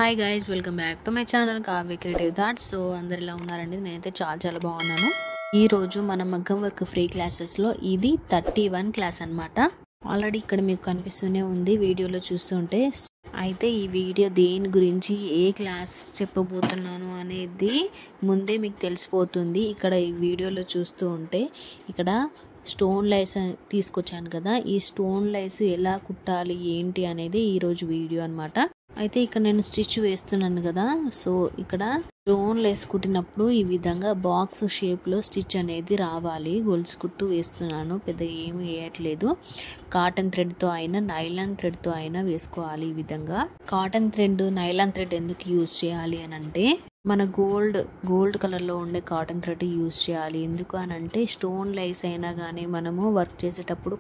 Hi guys, welcome back to my channel Kavya creative thoughts. So అందరు ఇలా ఉన్నారండి? నేనైతే చాలా బాగున్నాను. ఈరోజు మన మగ్గం వర్క్ ఫ్రీ క్లాసెస్లో ఇది 31 క్లాస్ అనమాట. ఆల్రెడీ ఇక్కడ మీకు కనిపిస్తూనే ఉంది వీడియోలో చూస్తుంటే. అయితే ఈ వీడియో దేని గురించి, ఏ క్లాస్ చెప్పబోతున్నాను అనేది ముందే మీకు తెలిసిపోతుంది. ఇక్కడ ఈ వీడియోలో చూస్తూ ఉంటే ఇక్కడ స్టోన్ లైస్ తీసుకొచ్చాను కదా, ఈ స్టోన్ లైస్ ఎలా కుట్టాలి ఏంటి అనేది ఈరోజు వీడియో అనమాట. అయితే ఇక్కడ నేను స్టిచ్ వేస్తున్నాను కదా, సో ఇక్కడ స్టోన్ లైస్ కుట్టినప్పుడు ఈ విధంగా బాక్స్ షేప్లో స్టిచ్ అనేది రావాలి. గొలుసు కుట్టు వేస్తున్నాను, పెద్ద ఏమి వేయట్లేదు. కాటన్ థ్రెడ్తో అయినా నైలాన్ థ్రెడ్తో అయినా వేసుకోవాలి. ఈ విధంగా కాటన్ థ్రెడ్, నైలాన్ థ్రెడ్ ఎందుకు యూజ్ చేయాలి అని అంటే, మన గోల్డ్ కలర్లో ఉండే కాటన్ థ్రెడ్ యూజ్ చేయాలి. ఎందుకు అని అంటే, స్టోన్ లైస్ అయినా కానీ మనము వర్క్ చేసేటప్పుడు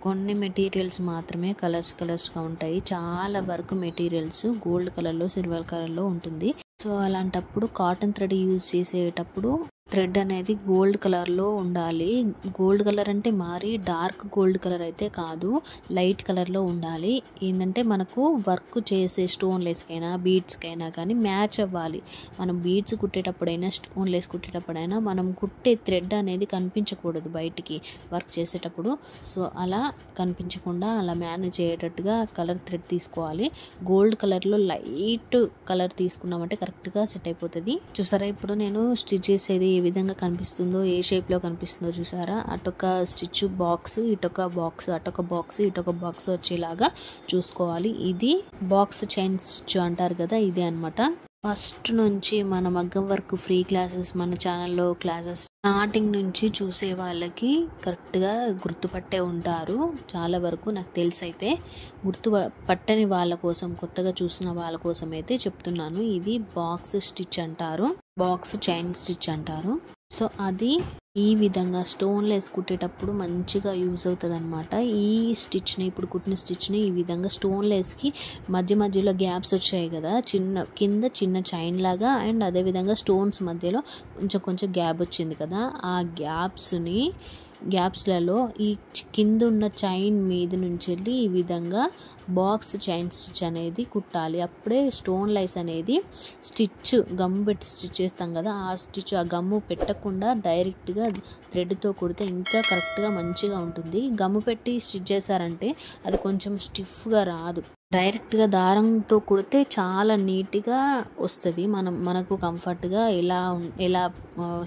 కొన్ని మెటీరియల్స్ మాత్రమే కలర్స్గా ఉంటాయి. చాలా వరకు మెటీరియల్స్ గోల్డ్ కలర్లో, సిల్వర్ కలర్లో ఉంటుంది. సో అలాంటప్పుడు కాటన్ థ్రెడ్ యూజ్ చేసేటప్పుడు థ్రెడ్ అనేది గోల్డ్ కలర్లో ఉండాలి. గోల్డ్ కలర్ అంటే మరీ డార్క్ గోల్డ్ కలర్ అయితే కాదు, లైట్ కలర్లో ఉండాలి. ఏంటంటే మనకు వర్క్ చేసే స్టోన్ లేస్కైనా బీడ్స్కైనా కానీ మ్యాచ్ అవ్వాలి. మనం బీడ్స్ కుట్టేటప్పుడైనా స్టోన్ లేస్ కుట్టేటప్పుడైనా మనం కుట్టే థ్రెడ్ అనేది కనిపించకూడదు బయటికి వర్క్ చేసేటప్పుడు. సో అలా కనిపించకుండా అలా మేనేజ్ అయ్యేటట్టుగా కలర్ థ్రెడ్ తీసుకోవాలి. గోల్డ్ కలర్లో లైట్ కలర్ తీసుకున్నామంటే కరెక్ట్గా సెట్ అయిపోతుంది. చూసారా, ఇప్పుడు నేను స్టిచ్ చేసేది ఏ విధంగా కనిపిస్తుందో, ఏ షేప్లో కనిపిస్తుందో చూసారా. అటొక స్టిచ్ బాక్స్, ఇటొక బాక్స్, అటొక బాక్స్, ఇటొక బాక్స్ వచ్చేలాగా చూసుకోవాలి. ఇది బాక్స్ చైన్ స్టిచ్ అంటారు కదా, ఇదే అనమాట. ఫస్ట్ నుంచి మన మగ్గం వర్క్ ఫ్రీ క్లాసెస్ మన ఛానల్లో క్లాసెస్ స్టార్టింగ్ నుంచి చూసే వాళ్ళకి కరెక్ట్గా గుర్తుపట్టే ఉంటారు. చాలా వరకు నాకు తెలిసి అయితే పట్టని వాళ్ళ కోసం, కొత్తగా చూసిన వాళ్ళ కోసం అయితే చెప్తున్నాను. ఇది బాక్స్ స్టిచ్ అంటారు, బాక్స్ చైన్ స్టిచ్ అంటారు. సో అది ఈ విధంగా స్టోన్ లెస్ కుట్టేటప్పుడు మంచిగా యూజ్ అవుతుంది అనమాట. ఈ స్టిచ్ని, ఇప్పుడు కుట్టిన స్టిచ్ని ఈ విధంగా స్టోన్ లెస్కి మధ్యలో గ్యాప్స్ వచ్చాయి కదా, కింద చిన్న చైన్ లాగా, అండ్ అదేవిధంగా స్టోన్స్ మధ్యలో కొంచెం గ్యాప్ వచ్చింది కదా, ఆ గ్యాప్స్లలో ఈ కింద ఉన్న చైన్ మీద నుంచి వెళ్ళి ఈ విధంగా బాక్స్ చైన్ స్టిచ్ అనేది కుట్టాలి. అప్పుడే స్టోన్ లైస్ అనేది స్టిచ్ గమ్ము పెట్టి స్టిచ్ చేస్తాం కదా, ఆ గమ్ము పెట్టకుండా డైరెక్ట్గా థ్రెడ్తో కుడితే ఇంకా కరెక్ట్గా మంచిగా ఉంటుంది. గమ్ము పెట్టి స్టిచ్ చేశారంటే అది కొంచెం స్టిఫ్గా రాదు. డైరెక్ట్గా దారంతో కుడితే చాలా నీట్గా వస్తుంది. మనకు కంఫర్ట్గా ఎలా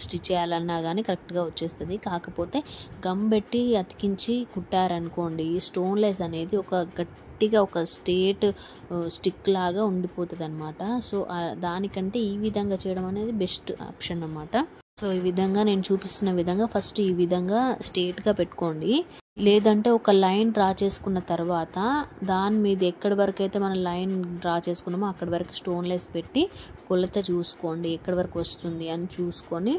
స్టిచ్ చేయాలన్నా కానీ కరెక్ట్గా వచ్చేస్తుంది. కాకపోతే గమ్ పెట్టి అతికించి కుట్టారనుకోండి, స్టోన్ లెస్ అనేది ఒక స్ట్రేట్ స్టిక్ లాగా ఉండిపోతుంది అనమాట. సో దానికంటే ఈ విధంగా చేయడం అనేది బెస్ట్ ఆప్షన్ అన్నమాట. సో ఈ విధంగా నేను చూపిస్తున్న విధంగా ఫస్ట్ ఈ విధంగా స్ట్రేట్గా పెట్టుకోండి. లేదంటే ఒక లైన్ డ్రా చేసుకున్న తర్వాత దాని మీద ఎక్కడి వరకు అయితే మనం లైన్ డ్రా చేసుకున్నామో అక్కడి వరకు స్టోన్ లెస్ పెట్టి కొలత చూసుకోండి, ఎక్కడి వరకు వస్తుంది అని చూసుకొని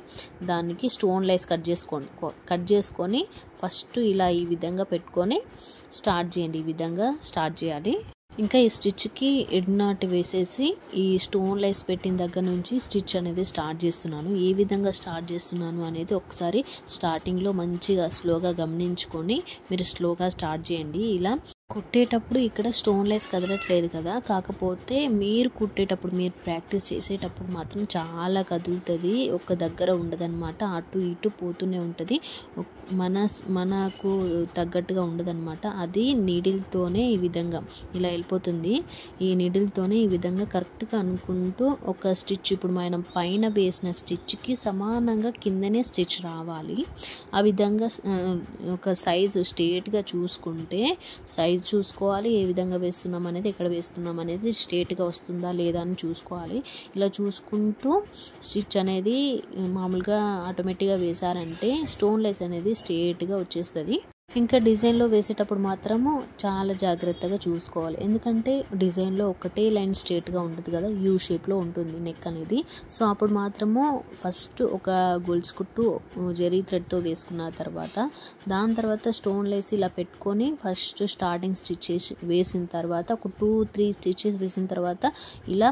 దానికి స్టోన్ లెస్ కట్ చేసుకొని ఫస్ట్ ఇలా ఈ విధంగా పెట్టుకొని స్టార్ట్ చేయండి. ఈ విధంగా స్టార్ట్ చేయాలి. ఇంకా ఈ స్టిచ్కి ఎడ్నాట్ వేసేసి ఈ స్టోన్ లైస్ పెట్టిన దగ్గర నుంచి స్టిచ్ అనేది స్టార్ట్ చేస్తున్నాను. ఏ విధంగా స్టార్ట్ చేస్తున్నాను అనేది ఒకసారి స్టార్టింగ్లో మంచిగా స్లోగా గమనించుకొని మీరు స్లోగా స్టార్ట్ చేయండి. ఇలా కుట్టేటప్పుడు ఇక్కడ స్టోన్ లైస్ కదలట్లేదు కదా, కాకపోతే మీరు కుట్టేటప్పుడు, మీరు ప్రాక్టీస్ చేసేటప్పుడు మాత్రం చాలా కదులుతుంది, ఒక దగ్గర ఉండదన్నమాట. అటు ఇటు పోతూనే ఉంటుంది, మనకు తగ్గట్టుగా ఉండదన్నమాట. అది నీడిల్తోనే ఈ విధంగా ఇలా వెళ్ళిపోతుంది. ఈ నీడిల్తోనే ఈ విధంగా కరెక్ట్గా అనుకుంటూ ఒక స్టిచ్, ఇప్పుడు మనం పైన వేసిన స్టిచ్కి సమానంగా కిందనే స్టిచ్ రావాలి. ఆ విధంగా ఒక సైజు స్ట్రేట్గా చూసుకుంటే సైజ్ చూసుకోవాలి, ఏ విధంగా వేస్తున్నాం అనేది, ఎక్కడ వేస్తున్నాం అనేది స్ట్రేట్గా వస్తుందా లేదా అని చూసుకోవాలి. ఇలా చూసుకుంటూ స్టిచ్ అనేది మామూలుగా ఆటోమేటిక్గా వేసారంటే స్టోన్ లెస్ అనేది స్ట్రేట్గా వచ్చేస్తుంది. ఇంకా డిజైన్లో వేసేటప్పుడు మాత్రము చాలా జాగ్రత్తగా చూసుకోవాలి. ఎందుకంటే డిజైన్లో ఒకటే లైన్ స్ట్రేట్గా ఉంటుంది కదా, యూ షేప్లో ఉంటుంది నెక్ అనేది. సో అప్పుడు మాత్రము ఫస్ట్ ఒక గొలుసు కుట్టు జెరీ థ్రెడ్తో వేసుకున్న తర్వాత దాని తర్వాత స్టోన్ లేసి ఇలా పెట్టుకొని ఫస్ట్ స్టార్టింగ్ స్టిచ్ వేసిన తర్వాత ఒక 2-3 స్టిచెస్ వేసిన తర్వాత ఇలా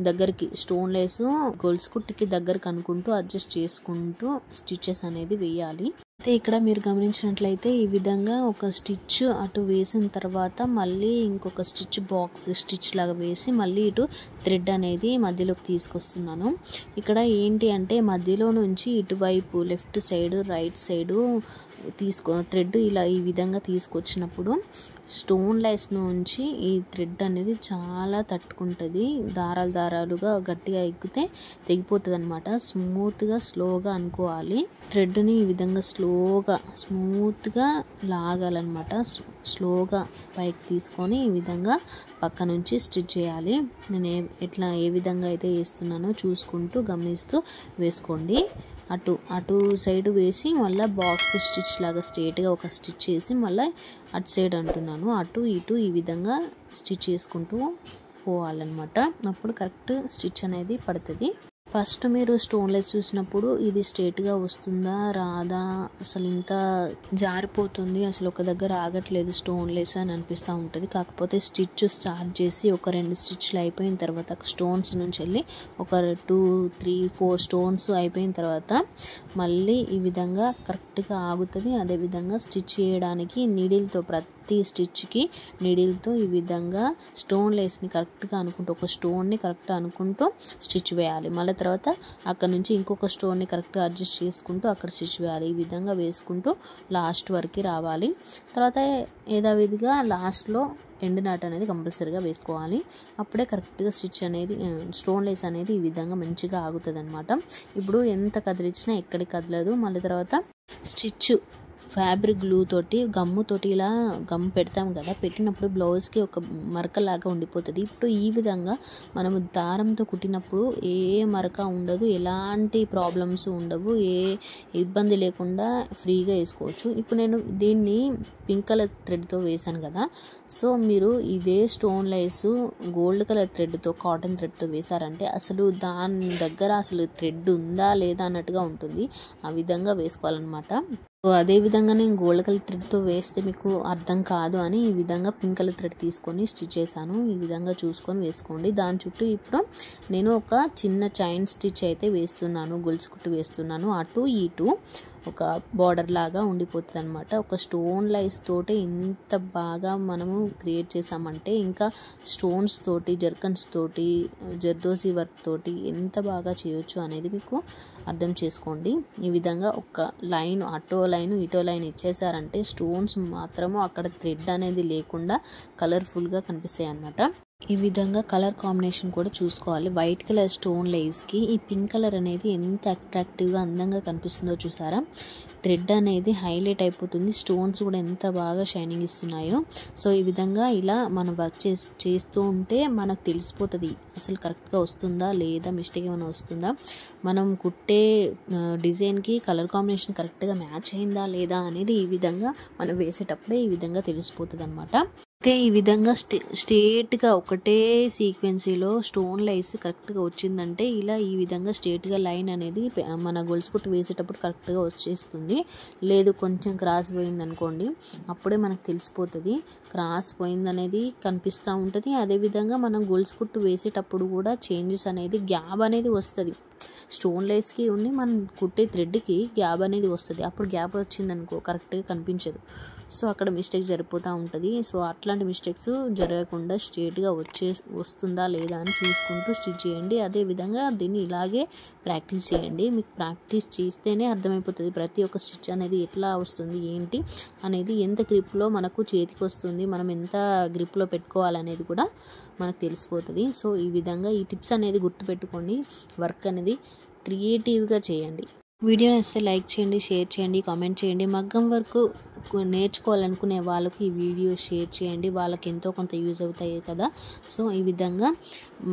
దగ్గరికి స్టోన్ లేసు గొలుసు కుట్టుకి దగ్గరకు అనుకుంటూ అడ్జస్ట్ చేసుకుంటూ స్టిచెస్ అనేది వేయాలి. ఇక్కడ మీరు గమనించినట్లయితే ఈ విధంగా ఒక స్టిచ్ అటు వేసిన తర్వాత మళ్ళీ ఇంకొక స్టిచ్ బాక్స్ స్టిచ్ లాగా వేసి మళ్ళీ ఇటు థ్రెడ్ అనేది మధ్యలోకి తీసుకొస్తున్నాను. ఇక్కడ ఏంటి అంటే మధ్యలో నుంచి ఇటువైపు left side right side thread ఇలా ఈ విధంగా తీసుకొచ్చినప్పుడు స్టోన్ లైస్ నుంచి ఈ థ్రెడ్ అనేది చాలా తట్టుకుంటుంది. దారాలుగా గట్టిగా ఎక్కితే తెగిపోతుంది అనమాట. స్మూత్గా స్లోగా అనుకోవాలి. థ్రెడ్ని ఈ విధంగా స్మూత్గా లాగాలన్నమాట. స్లోగా పైకి తీసుకొని ఈ విధంగా పక్క నుంచి స్టిచ్ చేయాలి. నేను ఏ విధంగా అయితే వేస్తున్నానో చూసుకుంటూ గమనిస్తూ వేసుకోండి. అటు సైడ్ వేసి మళ్ళీ బాక్స్ స్టిచ్ లాగా స్ట్రేట్గా ఒక స్టిచ్ చేసి మళ్ళీ అటు సైడ్ అంటున్నాను. అటు ఇటు ఈ విధంగా స్టిచ్ చేసుకుంటూ పోవాలన్నమాట. అప్పుడు కరెక్ట్ స్టిచ్ అనేది పడుతుంది. ఫస్ట్ మీరు స్టోన్లెస్ చూసినప్పుడు ఇది స్ట్రేట్గా వస్తుందా రాదా, అసలు ఇంత జారిపోతుంది, అసలు ఒక దగ్గర ఆగట్లేదు స్టోన్లెస్ అని అనిపిస్తూ ఉంటుంది. కాకపోతే స్టిచ్ స్టార్ట్ చేసి ఒక 2 స్టిచ్లు అయిపోయిన తర్వాత స్టోన్స్ నుంచి వెళ్ళి ఒక 2, 3, 4 స్టోన్స్ అయిపోయిన తర్వాత మళ్ళీ ఈ విధంగా కరెక్ట్గా ఆగుతుంది. అదేవిధంగా స్టిచ్ చేయడానికి నీడిల్తో ప్రతి స్టిచ్కి నీడిల్తో ఈ విధంగా స్టోన్ లేస్ని కరెక్ట్గా అనుకుంటూ ఒక స్టోన్ని కరెక్ట్గా అనుకుంటూ స్టిచ్ వేయాలి. మళ్ళీ తర్వాత అక్కడ నుంచి ఇంకొక స్టోన్ని కరెక్ట్గా అడ్జస్ట్ చేసుకుంటూ అక్కడ స్టిచ్ వేయాలి. ఈ విధంగా వేసుకుంటూ లాస్ట్ వరకు రావాలి. తర్వాత యథావిధిగా లాస్ట్లో ఎండ్ నాట్ అనేది కంపల్సరీగా వేసుకోవాలి. అప్పుడే కరెక్ట్గా స్టిచ్ అనేది స్టోన్ లేస్ అనేది ఈ విధంగా మంచిగా ఆగుతుంది అనమాట. ఇప్పుడు ఎంత కదిలించినా ఎక్కడికి కదలదు. మళ్ళీ తర్వాత స్టిచ్ ఫ్యాబ్రిక్ గ్లూ తోటి గమ్ముతోటి ఇలా గమ్ పెడతాం కదా, పెట్టినప్పుడు బ్లౌజ్కి ఒక మరకలాగా ఉండిపోతుంది. ఇప్పుడు ఈ విధంగా మనము దారంతో కుట్టినప్పుడు ఏ మరక ఉండదు, ఎలాంటి ప్రాబ్లమ్స్ ఉండవు, ఏ ఇబ్బంది లేకుండా ఫ్రీగా వేసుకోవచ్చు. ఇప్పుడు నేను దీన్ని పింక్ కలర్ థ్రెడ్తో వేసాను కదా, సో మీరు ఇదే స్టోన్ లైస్ గోల్డ్ కలర్ థ్రెడ్తో కాటన్ థ్రెడ్తో వేసారంటే అసలు దాని దగ్గర అసలు థ్రెడ్ ఉందా లేదా అన్నట్టుగా ఉంటుంది. ఆ విధంగా వేసుకోవాలన్నమాట. సో అదేవిధంగా నేను గోల్డ్ కలర్ థ్రెడ్తో వేస్తే మీకు అర్థం కాదు అని ఈ విధంగా పింక్ కలర్ థ్రెడ్ తీసుకొని స్టిచ్ చేశాను. ఈ విధంగా చూసుకొని వేసుకోండి. దాని చుట్టూ ఇప్పుడు నేను ఒక చిన్న చైన్ స్టిచ్ అయితే వేస్తున్నాను, గొలుసు కుట్టు వేస్తున్నాను. అటు ఇటు ఒక బార్డర్ లాగా ఉండిపోతుంది అనమాట. ఒక స్టోన్ లైస్ తోటి ఇంత బాగా మనము క్రియేట్ చేసామంటే ఇంకా స్టోన్స్ తోటి జర్కన్స్ తోటి జర్దోసి వర్క్ తోటి ఎంత బాగా చేయొచ్చు అనేది మీకు అర్థం చేసుకోండి. ఈ విధంగా ఒక లైన్ అటో లైన్ ఇటో లైన్ ఇచ్చేసారంటే స్టోన్స్ మాత్రము అక్కడ థ్రెడ్ అనేది లేకుండా కలర్ఫుల్గా కనిపిస్తాయి అన్నమాట. ఈ విధంగా కలర్ కాంబినేషన్ కూడా చూసుకోవాలి. వైట్ కలర్ స్టోన్ లేస్కి ఈ పింక్ కలర్ అనేది ఎంత అట్రాక్టివ్గా అందంగా కనిపిస్తుందో చూసారా. థ్రెడ్ అనేది హైలైట్ అయిపోతుంది, స్టోన్స్ కూడా ఎంత బాగా షైనింగ్ ఇస్తున్నాయో. సో ఈ విధంగా ఇలా మనం వర్క్ చేస్తూ ఉంటే మనకు తెలిసిపోతుంది అసలు కరెక్ట్గా వస్తుందా లేదా, మిస్టేక్ ఏమైనా వస్తుందా, మనం కుట్టే డిజైన్కి కలర్ కాంబినేషన్ కరెక్ట్గా మ్యాచ్ అయిందా లేదా అనేది ఈ విధంగా మనం వేసేటప్పుడే ఈ విధంగా తెలిసిపోతుంది అనమాట. అయితే ఈ విధంగా స్ట్రేట్గా ఒకటే సీక్వెన్సీలో స్టోన్ లైస్ కరెక్ట్గా వచ్చిందంటే ఇలా ఈ విధంగా స్ట్రేట్గా లైన్ అనేది మన గొలుసు కుట్టు వేసేటప్పుడు కరెక్ట్గా వచ్చేస్తుంది. లేదు కొంచెం క్రాస్ పోయింది అనుకోండి, అప్పుడే మనకు తెలిసిపోతుంది. క్రాస్ పోయింది అనేది కనిపిస్తూ ఉంటుంది. అదేవిధంగా మనం గొలుసు కుట్టు వేసేటప్పుడు కూడా చేంజెస్ అనేది గ్యాప్ అనేది వస్తుంది. స్టోన్ లేస్కి ఉండి మనం కుట్టే థ్రెడ్కి గ్యాప్ అనేది వస్తుంది. అప్పుడు గ్యాప్ వచ్చిందనుకో కరెక్ట్గా కనిపించదు. సో అక్కడ మిస్టేక్ జరిగిపోతూ ఉంటుంది. సో అట్లాంటి మిస్టేక్స్ జరగకుండా స్ట్రేట్గా వస్తుందా లేదా అని చూసుకుంటూ స్టిచ్ చేయండి. అదేవిధంగా దీన్ని ఇలాగే ప్రాక్టీస్ చేయండి. మీకు ప్రాక్టీస్ చేస్తేనే అర్థమైపోతుంది ప్రతి ఒక్క స్టిచ్ అనేది ఎట్లా వస్తుంది ఏంటి అనేది, ఎంత గ్రిప్లో మనకు చేతికి వస్తుంది, మనం ఎంత గ్రిప్లో పెట్టుకోవాలనేది కూడా మనకు తెలిసిపోతుంది. సో ఈ విధంగా ఈ టిప్స్ అనేది గుర్తుపెట్టుకోండి. వర్క్ అనేది క్రియేటివ్గా చేయండి. వీడియో నచ్చితే లైక్ చేయండి, షేర్ చేయండి, కామెంట్ చేయండి. మగ్గం వర్క్ నేర్చుకోవాలనుకునే వాళ్ళకి ఈ వీడియో షేర్ చేయండి, వాళ్ళకి ఎంతో కొంత యూజ్ అవుతాయి కదా. సో ఈ విధంగా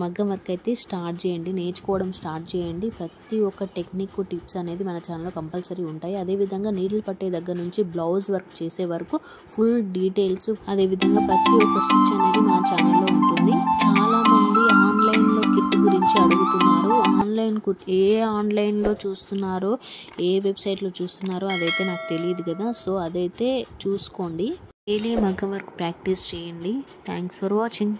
మగ్గం వర్క్ అయితే స్టార్ట్ చేయండి, నేర్చుకోవడం స్టార్ట్ చేయండి. ప్రతి ఒక్క టెక్నిక్ టిప్స్ అనేది మన ఛానల్లో కంపల్సరీ ఉంటాయి. అదేవిధంగా నీడిల్ పట్టే దగ్గర నుంచి బ్లౌజ్ వర్క్ చేసే వరకు ఫుల్ డీటెయిల్స్, అదేవిధంగా ప్రతి ఒక్క స్టిచ్ అనేది మన ఛానల్లో ఉంటుంది. చాలామంది ఆన్లైన్లో కిట్ గురించి అడుగుతున్నారు. ఆన్లైన్లో చూస్తున్నారో ఏ వెబ్సైట్లో చూస్తున్నారో అదైతే నాకు తెలియదు కదా. సో అదైతే చూసుకోండి. డైలీ మగ్గం వర్క్ ప్రాక్టీస్ చేయండి. Thanks for watching.